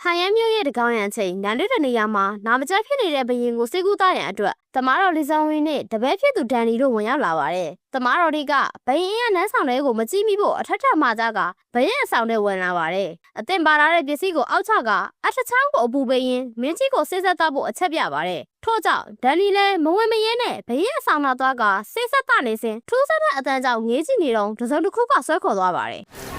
ဟန်ရမ်းမျိုးရဲ့တကောင်းရန်ချိန်နန်းတဲ့နေရာမှာနာမကျဖြစ်နေတဲ့ဘရင်ကိုစိတ်ကူးသားရန်အတွက်တမားတော်လေးဆောင်ဝင်းနဲ့တပည့်ဖြစ်သူဒန်နီတို့ဝင်ရောက်လာပါတယ်။တမားတော်တွေကဘရင်ရဲ့နန်းဆောင်တွေကိုမကြည့်မိဖို့အထက်ထပ်မှကြကဘရင်အဆောင်တွေဝင်လာပါတယ်။အသင်ပါလာတဲ့ပစ္စည်းကိုအောက်ချကအထချောင်းကိုအပူပေးရင်းမင်းကြီးကိုစိတ်ဆက်သားဖို့အချက်ပြပါတယ်။ထို့ကြောင့်ဒန်နီလည်းမဝင်မရဲနဲ့ဘရင်အဆောင်လာသွားကစိတ်ဆက်သားနေစဉ်ထူးဆန်းတဲ့အတန်းကြောင့်ငေးကြည့်နေတော့တစုံတစ်ခုကဆွဲခေါ်သွားပါတယ်။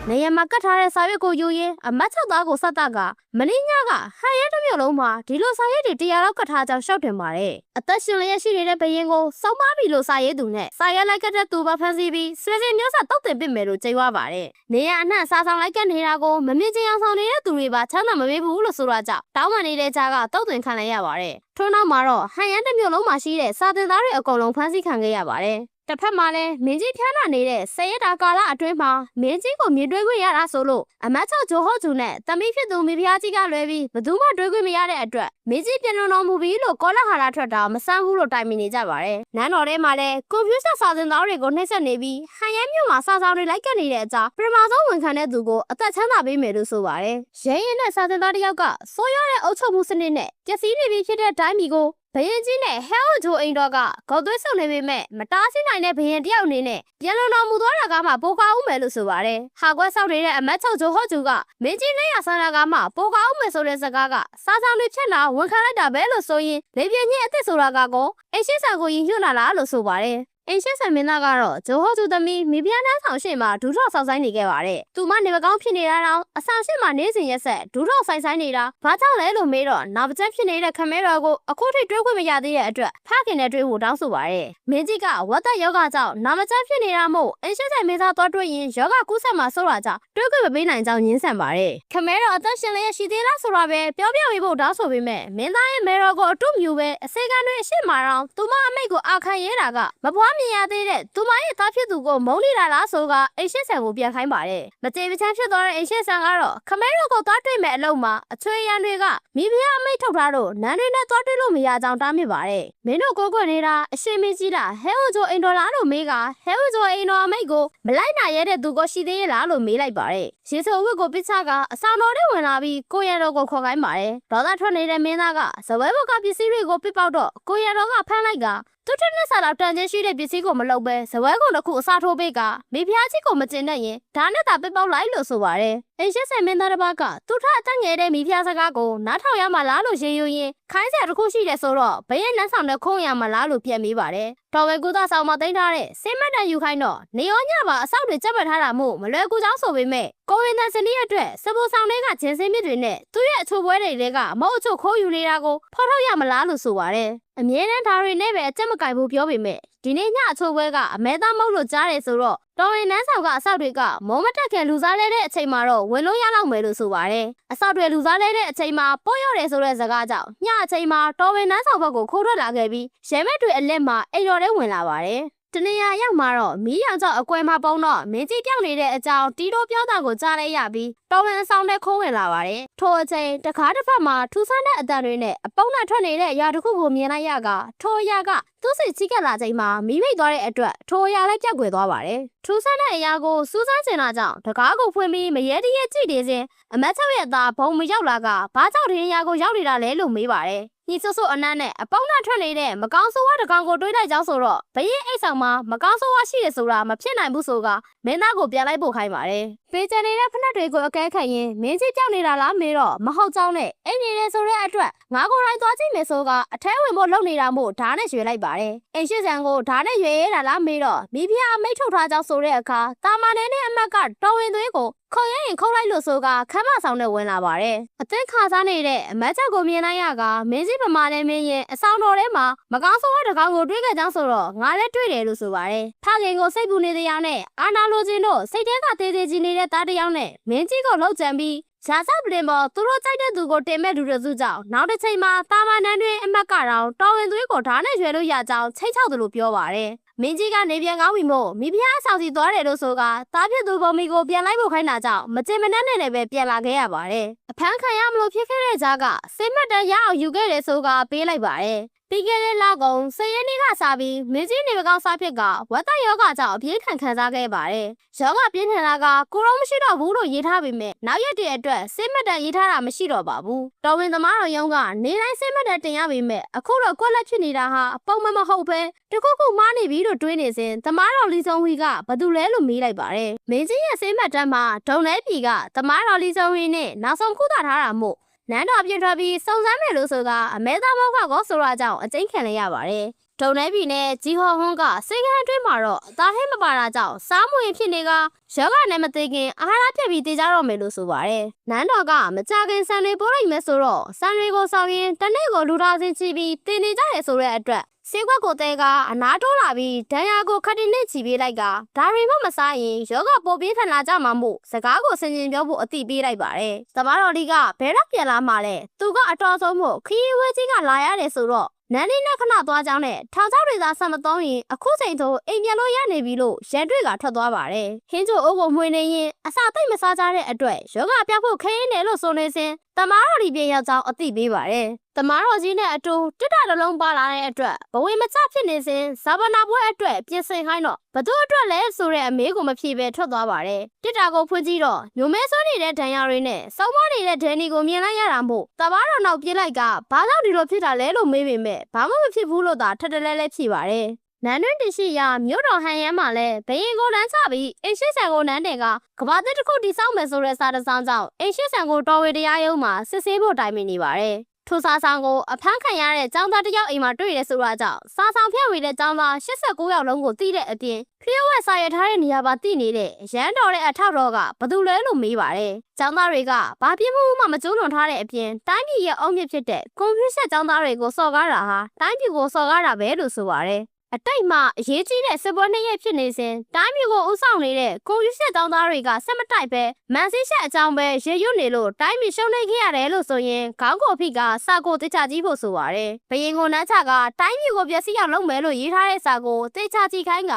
နေရမှာကတ်ထားတဲ့စာရွက်ကိုယူရင်းအမတ်ချက်သားကိုဆက်တာကမင်းညကဟန်ရဲတစ်မျိုးလုံးမှာဒီလိုစာရွက်တွေ100လောက်ကတ်ထားကြောင်းရှောက်တင်ပါတယ်အသက်ရှင်လျက်ရှိနေတဲ့ဘရင်ကိုစုံမပြီလို့စာရေးသူနဲ့စာရွက်လိုက်ကတ်တဲ့သူပါဖန်စီပြီးဆွေစဉ်မျိုးဆက်တောက်တင်ပစ်မယ်လို့ကြေွားပါတယ်နေရအနှံ့စာဆောင်လိုက်ကတ်နေတာကိုမမြင်ချင်အောင်ဆောင်နေတဲ့သူတွေပါချမ်းသာမပေးဘူးလို့ဆိုတာကြောင့်တောင်းပန်နေတဲ့ကြားကတောက်တင်ခံလိုက်ရပါတယ်ထို့နောက်မှာတော့ဟန်ရဲတစ်မျိုးလုံးမှာရှိတဲ့စာတင်သားတွေအကုန်လုံးဖမ်းဆီးခံခဲ့ရပါတယ်တစ်ဖက်မှာလည်းမင်းကြီးဖျားနာနေတဲ့ဆယ်ရက်တာကာလအတွင်းမှာမင်းကြီးကိုမြင်တွေ့ခွင့်ရတာဆိုလို့အမတ်ချုပ်ဂျိုဟော့ဂျူနဲ့တမီးဖြစ်သူမိဖုရားကြီးကလွဲပြီးဘယ်သူမှတွေ့ခွင့်မရတဲ့အတွက်မင်းကြီးပြန်လွန်တော်မူပြီလို့ကောလာဟာလာထွက်တာမဆန်းဘူးလို့တိုင်ပင်နေကြပါတယ်။နန်းတော်ထဲမှာလည်းကွန်ပျူတာစာသင်သားတွေကိုနှိမ့်ဆက်နေပြီးဟန်ရဲမြို့မှာစာဆောင်တွေလိုက်ကပ်နေတဲ့အကြောင်းပထမဆုံးဝန်ခံတဲ့သူကိုအသက်ချမ်းသာပေးမယ်လို့ဆိုပါတယ်။ရဲရင်နဲ့စာသင်သားတစ်ယောက်ကစိုးရတဲ့အုပ်ချုပ်မှုစနစ်နဲ့ပျက်စီးနေပြီဖြစ်တဲ့တိုင်းပြည်ကိုဘရင်ကြီးနဲ့ဟဲအိုဂျိုအိမ်တော်ကဂေါက်သွေးဆုံနေပေမဲ့မတားဆီးနိုင်တဲ့ဘရင်တယောက်အနေနဲ့ပြန်လွန်တော်မူသွားတာကမှပိုကောင်းဦးမယ်လို့ဆိုပါတယ်။ဟာကွက်ဆောက်နေတဲ့အမတ်ချုပ်ဂျိုဟော့ဂျူကမင်းကြီးနဲ့ရဆန္ဒကမှပိုကောင်းဦးမယ်ဆိုတဲ့စကားကစားဆောင်တွေဖြစ်လာဝန်ခံလိုက်တာပဲလို့ဆိုရင်လေပြင်းကြီးအစ်စ်ဆိုတာကကောအိမ်ရှိဆန်ကိုရင်ညွှန်လာလားလို့ဆိုပါတယ်။အင်ရှင်းဆန်မင်းသားကတော့ဂျိုဟော့ဂျူသမီးမိဖုရားနှန်းဆောင်ရှိမှဒူးထောက်ဆောက်ဆိုင်နေခဲ့ပါတယ်။သူမနေမကောင်းဖြစ်နေတာတော့အဆောင်ရှိမှနေစဉ်ရက်ဆက်ဒူးထောက်ဆိုင်နေတာဘာကြောင့်လဲလို့မေးတော့နာပကျန်းဖြစ်နေတဲ့ခမဲတော်ကိုအခုထိတွေးခွင့်မရသေးတဲ့အတွက်ဖခင်နဲ့တွေးဖို့တောင်းဆိုပါတယ်။မင်းကြီးကဝတ်သက်ယောဂကြောင့်နာမကျန်းဖြစ်နေတာမို့အင်ရှင်းဆန်မင်းသားတော့တွေးရင်ယောဂကူးဆက်မှာဆိုတာကြောင့်တွေးခွင့်မပေးနိုင်ကြောင်းညင်းဆန်ပါတယ်။ခမဲတော်အသက်ရှင်လျက်ရှိသေးလားဆိုတာပဲပြောပြပေးဖို့တောင်းဆိုပေမဲ့မင်းသားရဲ့မဲတော်ကိုအတုမြူပဲအစေခံတွေအရှိမတော့သူမအမိတ်ကိုအာခံရဲတာကမပွားမြင်ရသေးတဲ့သူမရဲ့သားဖြစ်သူကိုမုန်းနေတာလားဆိုကအိမ်ရှင်းဆန်ကိုပြန်ခိုင်းပါတယ်။မကြေမချမ်းဖြစ်သွားတဲ့အိမ်ရှင်းဆန်ကတော့ခမဲတော်ကိုသွားတွေ့မဲ့အလုံးမှာအချွေရန်တွေကမိဖုရားအမိတ်ထုတ်ထားတော့နန်းတွေနဲ့သွားတွေ့လို့မရကြောင်းတားမြစ်ပါတယ်။မင်းတို့ကိုကိုနေတာအရှင်မင်းကြီးလားဟဲအိုဂျိုအိမ်တော်လားလို့မေးကဟဲအိုဂျိုအိမ်တော်အမိတ်ကိုမလိုက်နိုင်ရတဲ့သူကိုရှိသေးရဲ့လားလို့မေးလိုက်ပါတယ်။ရေဆိုဝစ်ကိုပစ်ချကအဆောင်တော်တွေဝင်လာပြီးကိုရန်တော်ကိုခေါ်ခိုင်းပါတယ်။ဒေါသထွက်နေတဲ့မင်းသားကဇပွဲဘုတ်ကပစ္စည်းတွေကိုပစ်ပေါက်တော့ကိုရန်တော်ကဖမ်းလိုက်ကသူထက်နဲ့စားတော့တန်ချင်းရှိတဲ့ပစ္စည်းကိုမလုပ်ပဲဇပွဲကုန်တစ်ခုအစားထိုးပေးကမိဖုရားကြီးကိုမကျင်တတ်ရင်ဒါနဲ့သာပစ်ပေါက်လိုက်လို့ဆိုပါတယ်။အင်ရှင်းဆန်မင်းသားတစ်ပါးကသူထအတက်ငယ်တဲ့မိဖုရားစကားကိုနားထောင်ရမှာလားလို့ရေယူရင်းခိုင်းစရာတစ်ခုရှိတယ်ဆိုတော့ဘရင်နန်းဆောင်နဲ့ခုံရမှာလားလို့ပြန်မေးပါတယ်။တော်ဝဲကူသားဆောင်မှာတင်ထားတဲ့စိမတ်တန်ယူခိုင်းတော့နေရောညပါအဆောက်တွေကြက်ပတ်ထားတာမို့မလွယ်ကူကြောင်းဆိုပေမဲ့ကိုရင်တန်စနီးအတွက်စပိုဆောင်တွေကဂျင်းစင်းမြစ်တွေနဲ့သူ့ရဲ့အချိုပွဲတွေကမဟုတ်အချိုခိုးယူနေတာကိုဖော်ထုတ်ရမလားလို့ဆိုပါတယ်။အမြဲတမ်းဒါတွေနဲ့ပဲအကြက်မကင်ဘူးပြောပေမဲ့ဒီနေ့ညအချိုပွဲကအမဲသားမဟုတ်လို့ကြားတယ်ဆိုတော့တော်ဝင်နန်းဆောင်ကအဆောက်တွေကမုံမတက်ခင်လူစားလဲတဲ့အချိန်မှာတော့ဝင်လို့ရလောက်မယ်လို့ဆိုပါတယ်။အဆောက်တွေလူစားလဲတဲ့အချိန်မှာပေါ့ရော့တယ်ဆိုတဲ့စကားကြောင့်ညအချိန်မှာတော်ဝင်နန်းဆောင်ဘက်ကိုခိုးထွက်လာခဲ့ပြီးရဲမက်တွေအလက်မှာအိမ်တော်ထဲဝင်လာပါတယ်။တနေရာရောက်မှာတော့မီးရောင်ကြောင့်အကွဲမှာပုံတော့မင်းကြီးပြောင်းနေတဲ့အကြောင်းတီးတိုးပြောတာကိုကြားလိုက်ရပြီးတော်ဝင်အဆောင်ထဲခိုးဝင်လာပါတယ်။ထိုအချိန်တကားတစ်ဖက်မှာထူဆန်းတဲ့အတန်တွေနဲ့အပုံနဲ့ထွက်နေတဲ့အရာတစ်ခုကိုမြင်လိုက်ရကထိုအရာကသူ့စိတ်ချီးကပ်လာချိန်မှာမီးမိတ်သွားတဲ့အတွက်ထိုအရာလည်းပြတ်ကွယ်သွားပါတယ်။ထူဆန်းတဲ့အရာကိုစူးစမ်းချင်တာကြောင့်တကားကိုဖွင့်ပြီးမရဲတရဲကြည့်နေစဉ်အမတ်ချုပ်ရဲ့သားဘုံမရောက်လာကဘာကြောင့်ဒီနေရာကိုရောက်နေတာလဲလို့မေးပါတယ်။ညီဆိုဆိုအနမ်းနဲ့အပေါင်းနဲ့ထွက်နေတဲ့မကောင်းဆိုးဝါးတကောင်ကိုတွေးလိုက်ကြောင်းဆိုတော့ဘရင်အိတ်ဆောင်မှာမကောင်းဆိုးဝါးရှိတယ်ဆိုတာမဖြစ်နိုင်ဘူးဆိုကမင်းသားကိုပြန်လိုက်ပို့ခိုင်းပါတယ်။ပေးချင်နေတဲ့ဖက်နှက်တွေကိုအကဲခတ်ရင်မင်းကြီးပြောင်းနေတာလားမေးတော့မဟုတ်ကြောင်းနဲ့အိမ်နေတယ်ဆိုတဲ့အတွက်ငါကိုယ်တိုင်သွားကြည့်မယ်ဆိုကအထဲဝင်ဖို့လုပ်နေတာမို့ဓာတ်နဲ့ရွေလိုက်ပါတယ်။အိမ်ရှိဆန်ကိုဓာတ်နဲ့ရွေရတာလားမေးတော့မိဖုရားအမိတ်ထုတ်ထားကြောင်းဆိုတဲ့အခါတာမန်နဲ့အမတ်ကတော်ဝင်သွေးကိုခေါ်ရင်ခုတ်လိုက်လို့ဆိုကခမ်းမဆောင်နဲ့ဝင်လာပါတယ်။အသက်ခါစားနေတဲ့အမတ်ချက်ကိုမြင်လိုက်ရကမင်းကြီးပမာနဲ့မင်းရဲ့အဆောင်တော်ထဲမှာမကောင်းဆိုးတဲ့တကောင်ကိုတွေးခဲ့ကြောင်းဆိုတော့ငါလည်းတွေ့တယ်လို့ဆိုပါတယ်။ဖခင်ကိုစိတ်ပူနေတဲ့အနဲ့အာနာလိုချင်းတို့စိတ်ထဲကသေးသေးကြီးနေတဲ့သားတစ်ယောက်နဲ့မင်းကြီးကိုလှုပ်ကြံပြီးရာဇပလင်ပေါ်သူတို့ကြိုက်တဲ့သူကိုတင်မဲ့လူတွေစုကြောင့်နောက်တစ်ချိန်မှာတာမန်နန်းတွင်အမတ်ကတော့တော်ဝင်သွေးကိုဓာတ်နဲ့ရွယ်လို့ရကြောင်းချိတ်ချောက်တယ်လို့ပြောပါတယ်။မင်းကြီးကနေပြန်ကောင်းပြီမို့မိဖုရားဆောင်စီသွားတယ်လို့ဆိုကသားဖြစ်သူပုံမီကိုပြန်လိုက်ဖို့ခိုင်းတာကြောင့်မကျင်မနှက်နဲ့လည်းပဲပြန်လာခဲ့ရပါတယ်။အဖမ်းခံရမလို့ဖြစ်ခဲ့တဲ့ကြားကစိတ်မတန်ရအောင်ယူခဲ့တယ်ဆိုကပေးလိုက်ပါတယ်။ ပြီးခဲ့တဲ့လကုန်10 ရက်နေ့ကစပြီးမင်းကြီးနေမကောင်းစားဖြစ်ကဝက်သားယောဂကြောင့်အပြင်းခံစားခဲ့ပါတယ်။ယောဂပြင်းထန်လာကကိုရောမရှိတော့ဘူးလို့ရေးထားပေမဲ့နောက်ရက်တည်းအတွက်စိတ်မတန်ရေးထားတာမရှိတော့ပါဘူး။တော်ဝင်သမားတော်ရုံးကနေတိုင်းစိတ်မတန်တင်ရပေမဲ့အခုတော့ကွက်လက်ဖြစ်နေတာဟာပုံမှန်မဟုတ်ပဲတခုခုမားနေပြီလို့တွေးနေစဉ်သမားတော်လီဆုံးဝီကဘာတူလဲလို့မေးလိုက်ပါတယ်။မင်းကြီးရဲ့စိတ်မတန်မှာဒုံလဲပြည်ကသမားတော်လီဆုံးဝီနဲ့နောက်ဆုံးကုသထားတာမို့နန်းတော်ပြင်ထွက်ပြီးစုံစမ်းမယ်လို့ဆိုကအမဲသားမောက်ကကောဆိုရကြောင့်အကျဉ်းခံလိုက်ရပါတယ်။ဒုံနေပြီနဲ့ကြီးဟော်ဟွန်းကစိတ်ကန်းအတွင်းမှာတော့အသားဟင်းမပါတာကြောင့်စားမဝင်ဖြစ်နေကယောဂနဲ့မသိခင်အာဟာရပြတ်ပြီးတေးကြတော့မယ်လို့ဆိုပါတယ်။နန်းတော်ကမကြခင်ဆန်တွေပို့လိုက်မယ်ဆိုတော့ဆန်တွေကိုဆောင်ရင်တနေ့ကိုလူသားစင်းချပြီးတင်နေကြတယ်ဆိုတဲ့အတွက်စေခွက်ကိုတဲကအနာတိုးလာပြီးဒဏ်ရာကိုခတ်တင်နဲ့ချီပေးလိုက်ကဒါရီမမစားရင်ယောဂပိုပြီးထန်လာကြမှာမို့စကားကိုဆင်ခြင်ပြောဖို့အတိပေးလိုက်ပါတယ်။သမားတော်လေးကဘယ်တော့ပြန်လာမှလဲသူကအတော်ဆုံးမို့ခရီးဝဲကြီးကလာရတယ်ဆိုတော့နန်းလေးနဲ့ခဏသွားကြောင်းနဲ့ထောင်ချောက်တွေသာဆက်မသုံးရင်အခုချိန်သို့အိမ်ပြန်လို့ရနေပြီလို့ရန်တွေ့ကထွက်သွားပါတယ်။ဟင်းချိုအိုးကိုမှွေနေရင်အစာသိမ့်မစားကြတဲ့အတွက်ယောဂပြတ်ဖို့ခင်းနေလို့ဆိုနေစဉ်တမားတော်ဒီပြေရောက်ကြောင်းအသိပေးပါတယ်။တမားတော်ကြီးနဲ့အတူတစ်တာတစ်လုံးပါလာတဲ့အတွက်ဘဝမချဖြစ်နေစဉ်ဇာဗနာပွဲအတွက်ပြင်ဆင်ခိုင်းတော့ဘသူအတွက်လဲဆိုတဲ့အမေးကိုမဖြေပဲထွက်သွားပါတယ်။တစ်တာကိုဖွင့်ကြည့်တော့ညိုမဲဆွနေတဲ့ဒဏ်ရာတွေနဲ့စောင်းမနေတဲ့ဒန်နီကိုမြင်လိုက်ရတာမို့တမားတော်နောက်ပြေးလိုက်ကဘာကြောင့်ဒီလိုဖြစ်တာလဲလို့မေးပေမဲ့ဘာမှမဖြစ်ဘူးလို့သာထက်တလဲလဲဖြေပါတယ်။နန်းတွင်တရှိရမြို့တော်ဟန်ရမ်းမှာလဲဘရင်ကိုလန်းချပြီးအိမ်ရှိဆန်ကိုနန်းတယ်ကကဘာတစ်ခုတိစောက်မယ်ဆိုတဲ့စာတစောင်းကြောင့်အိမ်ရှိဆန်ကိုတော်ဝေတရားရုံးမှာစစ်ဆေးဖို့တိုင်ပင်နေပါတယ်။ထိုစာဆောင်ကိုအဖမ်းခံရတဲ့ចောင်းသားတစ်ယောက်အိမ်မှာတွေ့ရဆိုတာကြောင့်စာဆောင်ဖြန့်ဝေတဲ့ចောင်းသား89ယောက်လုံးကိုသိတဲ့အပြင်ဖျော်ဝဲစာရထားတဲ့နေရာပါသိနေတဲ့ရန်တော်တဲ့အထောက်တော်ကဘသူလဲလို့မေးပါတယ်။ចောင်းသားတွေကဘာပြစ်မှုမှမကျူးလွန်ထားတဲ့အပြင်တိုင်းပြည်ရဲ့အုံမြင့်ဖြစ်တဲ့ကွန်ပျူတာចောင်းသားတွေကိုစော်ကားတာဟာတိုင်းပြည်ကိုစော်ကားတာပဲလို့ဆိုပါတယ်။အတိတ်မှာအရေးကြီးတဲ့စစ်ပွဲနှစ်ရက်ဖြစ်နေစဉ်တိုင်းပြည်ကိုဥဆောင်နေတဲ့ကွန်ပျူတာတောင်းသားတွေကဆက်မတိုက်ပဲမန်စီးချက်အကြောင်းပဲရေရွတ်နေလို့တိုင်းပြည်ရှုံးနေခဲ့ရတယ်လို့ဆိုရင်ခေါင်းကိုဖိကစာကိုတေချာကြီးဖို့ဆိုပါတယ်။ဘရင်ကိုနန်းချကတိုင်းပြည်ကိုပျက်စီးအောင်လုပ်မယ်လို့ရေးထားတဲ့စာကိုတေချာကြီးခိုင်းက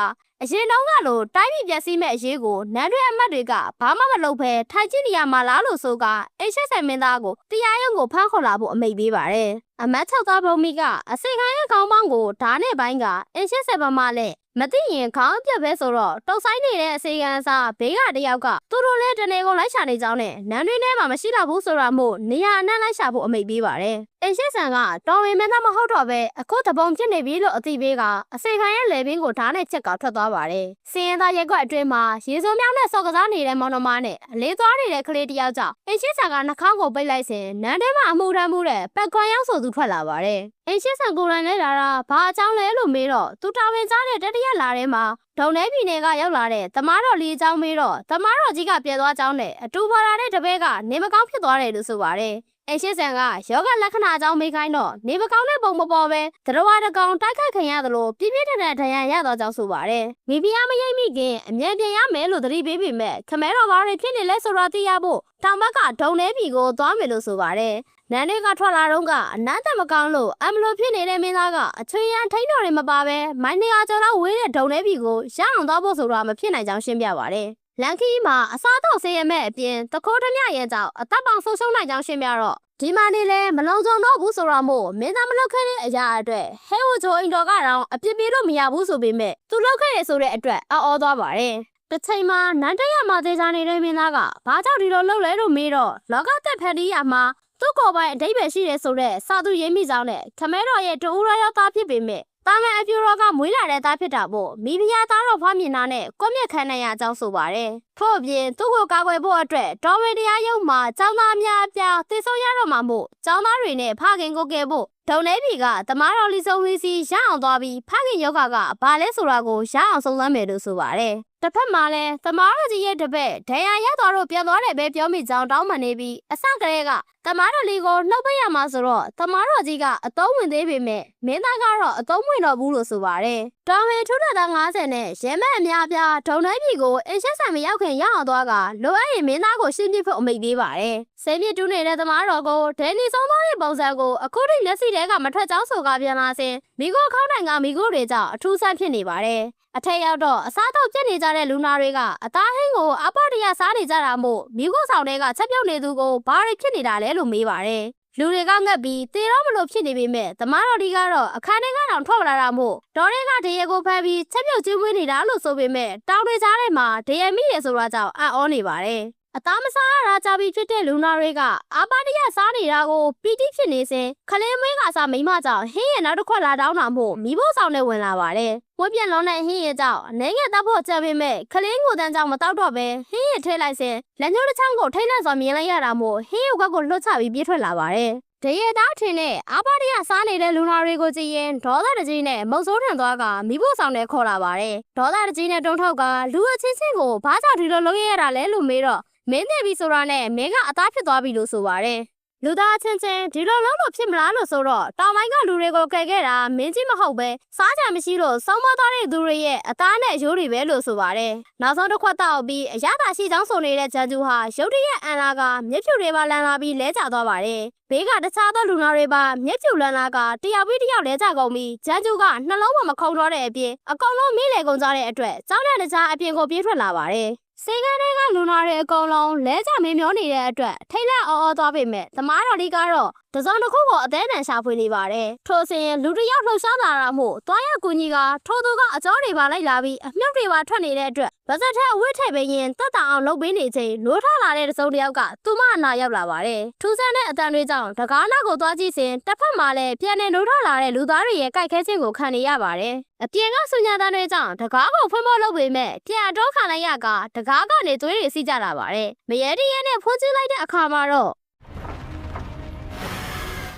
အရင်တုန်းကလိုတိုင်းပြည်ပျက်စီးမဲ့အရေးကိုနန်းတွဲအမတ်တွေကဘာမှမလုပ်ဘဲထိုင်ကြည့်နေရမှာလားလို့ဆိုကအိတ်ဆက်ဆယ်မင်းသားကိုတရားရုံးကိုဖမ်းခေါ်လာဖို့အမိန့်ပေးပါတယ်။အမတ်6သားဘုံမီကအစိခိုင်းရဲ့ခေါင်းပေါင်းကိုဓာတ်နဲ့ပိုင်းကအိတ်ဆက်ဆယ်ပမာနဲ့မသိရင်ခေါင်းပြက်ပဲဆိုတော့တုတ်ဆိုင်နေတဲ့အစီကံစားဘေးကတယောက်ကသူတို့လည်းတနေကုန်လိုက်ရှာနေကြောင်းနဲ့နန်းတွင်းထဲမှာမရှိတော့ဘူးဆိုတာမို့နေရာအနှံ့လိုက်ရှာဖို့အမိန့်ပေးပါတယ်။အိမ်ရှိဆန်ကတော်ဝင်မင်းသားမဟုတ်တော့ပဲအခုတပုံဖြစ်နေပြီလို့အသိပေးကအစီခံရဲ့လေပင်ကိုဓာတ်နဲ့ချက်ကထွက်သွားပါတယ်။စင်ရင်သားရက်ကွက်အတွင်းမှာရေစုံမြောင်းနဲ့စော်ကစားနေတဲ့မောင်နှမနဲ့အလေးသွားနေတဲ့ကလေးတယောက်ကြောင့်အိမ်ရှိဆန်ကနှာခေါင်းကိုပိတ်လိုက်စဉ်နန်းထဲမှာအမှုထမ်းမှုတဲ့ပက်ခွန်ရောက်ဆိုသူထွက်လာပါတယ်။အိမ်ရှိဆန်ကိုယ်တိုင်လဲလာတာဘာအကြောင်းလဲလို့မေးတော့သူတာဝန်ကြားတဲ့တတိယလာထဲမှာဒုံနေပြည်နယ်ကရောက်လာတဲ့တမားတော်လေးအကြောင်းမေးတော့တမားတော်ကြီးကပြဲသွားကြောင်းနဲ့အတူပေါ်လာတဲ့တပည့်ကနေမကောင်းဖြစ်သွားတယ်လို့ဆိုပါတယ်။အိမ်ရှိဆန်ကယောဂလက္ခဏာအကြောင်းမေးခိုင်းတော့နေမကောင်းတဲ့ပုံမပေါ်ပဲသတ္တဝါတကောင်တိုက်ခိုက်ခံရသလိုပြင်းပြင်းထန်ထန်ဒဏ်ရာရသွားကြောင်းဆိုပါတယ်။မိဖုရားမရိပ်မိခင်အမြဲပြန်ရမယ်လို့သတိပေးပေမဲ့ခမဲတော်ဘာတွေဖြစ်နေလဲဆိုတော့သိရဖို့တောင်ဘက်ကဒုံနေပြည်ကိုသွားမယ်လို့ဆိုပါတယ်။နန်းတွေကထွက်လာတော့ကအနတ်တမကောင်းလို့အမလို့ဖြစ်နေတဲ့မင်းသားကအချွေရန်ထိန်းတော်တွေမပါပဲမိုင်းနေရာကျော်တော့ဝေးတဲ့ဒုံနေပြည်ကိုရအောင်သွားဖို့ဆိုတာမဖြစ်နိုင်ကြောင်းရှင်းပြပါတယ်။လန်ခီမှာအစားတော့ဆေးရမဲ့အပြင်တခိုးဓမြရဲ့ကြောင့်အသက်ပေါင်ဆုံးရှုံးနိုင်ကြောင်းရှင်းပြတော့ဒီမှာနေလဲမလုံခြုံတော့ဘူးဆိုတော့မို့မင်းသားမလုပ်ခဲ့တဲ့အရာအတွက်ဟဲဝိုချိုအိမ်တော်ကတော့အပြစ်ပေးလို့မရဘူးဆိုပေမဲ့သူလုပ်ခဲ့ရဆိုတဲ့အတွက်အော်သွားပါတယ်။တစ်ချိန်မှာနန်းတရမှာသေးချာနေတဲ့မင်းသားကဘာကြောင့်ဒီလိုလုပ်လဲလို့မေးတော့လောကသက်ဖန်တီးရမှာသူ့ကိုယ်ပိုင်အဓိပ္ပာယ်ရှိတယ်ဆိုတဲ့စာသူရေးမိကြောင်းနဲ့ခမဲတော်ရဲ့တူရရောက်သားဖြစ်ပေမဲ့တာမန်အပြူတော်ကမွေးလာတဲ့သားဖြစ်တာပေါ့မိဖုရားသားတော်ဖွားမြင်တာနဲ့ကွက်မြက်ခံနိုင်ရကြောင်းဆိုပါတယ်ထို့အပြင်သူ့ကိုကာကွယ်ဖို့အတွက်တော်ဝင်တရားရုံးမှာចောင်းသားများအပြားသိဆုံးရတော့မှာမို့ចောင်းသားတွေနဲ့ဖခင်ကိုကယ်ဖို့ဒုံနေပြည်ကတမားတော်လီဆုံးဝီစီရအောင်သွားပြီးဖခင်ယောဂကဘာလဲဆိုတာကိုရအောင်စုံစမ်းမယ်လို့ဆိုပါတယ်တစ်ဖက်မှာလည်းတမားတော်ကြီးရဲ့တပည့်ဒဏ်ရာရသွားတော့ပြန်သွားတယ်ပဲပြောမိကြောင်းတောင်းပန်နေပြီးအဆကလေးကတမားတော်လီကိုနှုတ်ပိတ်ရမှာဆိုတော့တမားတော်ကြီးကအသုံးဝင်သေးပေမဲ့မင်းသားကတော့အသုံးဝင်တော့ဘူးလို့ဆိုပါတယ်တော်ဝင်ထုထတာ90နဲ့ရဲမဲ့အများအပြားဒုံနေပြည်ကိုအင်းရှက်ဆန်မရောက်ခင်ရအောင်သွားကလိုအပ်ရင်မင်းသားကိုရှင်းပြဖို့အမိန့်ပေးပါတယ်ဆေးမြစ်တူးနေတဲ့တမားတော်ကိုဒဲနီဆုံးသွားတဲ့ပုံစံကိုအခုထိမျက်စိထဲကမထွက်ကြောင်းဆိုကပြန်လာစဉ်မိကိုခေါင်းတိုင်ကမိကိုတွေကြောင့်အထူးဆန်းဖြစ်နေပါတယ်အထက်ရောက်တော့အစားတော့ပြက်နေကြတဲ့လူနာတွေကအသားဟင်းကိုအပေါ်တရစားနေကြတာမို့မိကိုဆောင်တွေကချက်ပြုတ်နေသူကိုဘာတွေဖြစ်နေတာလဲလို့မေးပါတယ် လူတွေကငတ်ပြီးတေတော့မလို့ဖြစ်နေပေမဲ့သမားတော်ဒီကတော့အခန်းထဲကတောင်ထွက်လာတာမို့တော်တွေကတရေကိုဖမ်းပြီးချက်ပြုတ်ကျွေးမွေးနေတာလို့ဆိုပေမဲ့တောင်တွေကြားထဲမှာတရေမိရဆိုတာကြောင့်အံ့ဩနေပါတယ်အသားမစားရတာကြပြီးဖြစ်တဲ့လူနာတွေကအာပါတရစားနေတာကိုပီတိဖြစ်နေစဉ်ခလေးမွေးကစားမိမကြောင့်ဟင်းရဲ့နောက်တစ်ခွက်လာတောင်းတာမို့မိဖို့ဆောင်နဲ့ဝင်လာပါတယ်ဝက်ပြက်လုံးတဲ့ဟင်းရဲ့ကြောင့်နိုင်ငံတပ်ဖို့ကြံပေမဲ့ခလေးငိုတန်းကြောင့်မတောက်တော့ပဲဟင်းရဲ့ထဲလိုက်စဉ်လက်ညှိုးတစ်ချောင်းကိုထိတ်လန့်စွာမြင်လိုက်ရတာမို့ဟင်းရုပ်ကကိုလွတ်ချပြီးပြေးထွက်လာပါတယ်တရေသားထင်နဲ့အာပါတရစားနေတဲ့လူနာတွေကိုကြည့်ရင်ဒေါသတကြီးနဲ့မုတ်ဆိုးထန်သွားကမိဖို့ဆောင်နဲ့ခေါ်လာပါတယ်ဒေါသတကြီးနဲ့တုံထောက်ကလူအချင်းချင်းကိုဘာကြောင့်ဒီလိုလုပ်ရတာလဲလို့မေးတော့မင်းနဲ့ပြီဆိုတာနဲ့မင်းကအသားဖြစ်သွားပြီလို့ဆိုပါတယ်လူသားချင်းချင်းဒီလိုလုံးလို့ဖြစ်မလားလို့ဆိုတော့တောင်ပိုင်းကလူတွေကိုကယ်ခဲ့တာမင်းကြီးမဟုတ်ပဲစားကြမရှိလို့ဆုံးမသွားတဲ့သူတွေရဲ့အသားနဲ့အရိုးတွေပဲလို့ဆိုပါတယ်နောက်ဆုံးတစ်ခွက်တောက်ပြီးအရသာရှိချောင်းဆိုနေတဲ့ဂျန်ဂျူဟာရုတ်တရက်အန်လာကမျက်ဖြူတွေပါလန်လာပြီးလဲကျသွားပါတယ်ဘေးကတခြားသောလူနာတွေပါမျက်ဖြူလန်လာကတယောက်ပြီးတယောက်လဲကျကုန်ပြီးဂျန်ဂျူကနှလုံးမခုံတော့တဲ့အပြင်အကုန်လုံးမိလေကုန်ကြတဲ့အတွက်ကြောက်တဲ့တခြားအပြင်ကိုပြေးထွက်လာပါတယ်စေကန်းတွေကလူနာတွေအကုန်လုံးလဲကြမင်းမျောနေတဲ့အတွက်ထိတ်လန့်အော်သွားပေမဲ့သမားတော်ဒီကတော့တစုံတစ်ခုကိုအသေးအံရှာဖွေနေပါတယ်ထို့စဉ်လူတစ်ယောက်လှုပ်ရှားလာတာမို့တွားရကူညီကထိုသူကအကြောတွေပါလိုက်လာပြီးအမြုပ်တွေပါထွက်နေတဲ့အတွက်ဗဇက်ထဲအဝတ်ထည့်ပေးရင်တက်တာအောင်လုပ်ပေးနေချိန်နိုးထလာတဲ့တစုံတစ်ယောက်ကသူမအနာရောက်လာပါတယ်ထူးဆန်းတဲ့အတန်တွေကြောင့်တကားနာကိုသွားကြည့်စဉ်တစ်ဖက်မှာလည်းပြန်နေနိုးထလာတဲ့လူသားတွေရဲ့ကြိုက်ခဲခြင်းကိုခံနေရပါတယ်အပြင်ကဆူညာတန်းတွေကြောင့်တကားကိုဖွင့်ဖို့လုပ်ပေမဲ့ပြန်အတော့ခံလိုက်ရကတကားကနေသွေးတွေစီးကြလာပါတယ်မရဲတရဲနဲ့ဖွင့်ကြည့်လိုက်တဲ့အခါမှာတော့